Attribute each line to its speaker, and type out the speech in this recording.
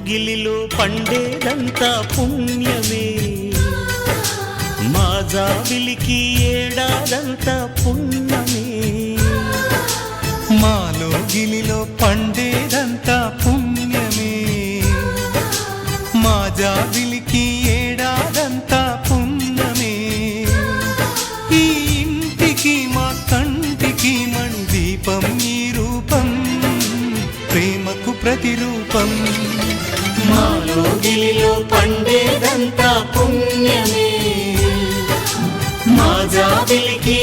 Speaker 1: లోగిలిలో పండేదంతా పుణ్యమే, మా జాబిలికి ఏడాదంతా పుణ్యమే.
Speaker 2: మా లోగిలిలో పండేదంతా పుణ్యమే, మా జాబిలికి ఏడాదంతా పుణ్యమే. ఈ ఇంటికి మా కంటికి మణి దీపం ఈ రూపం, ప్రేమకు ప్రతిరూపం.
Speaker 1: మా లోగిలిలో పండేదంతా పుణ్యమే, మా జాబిలికి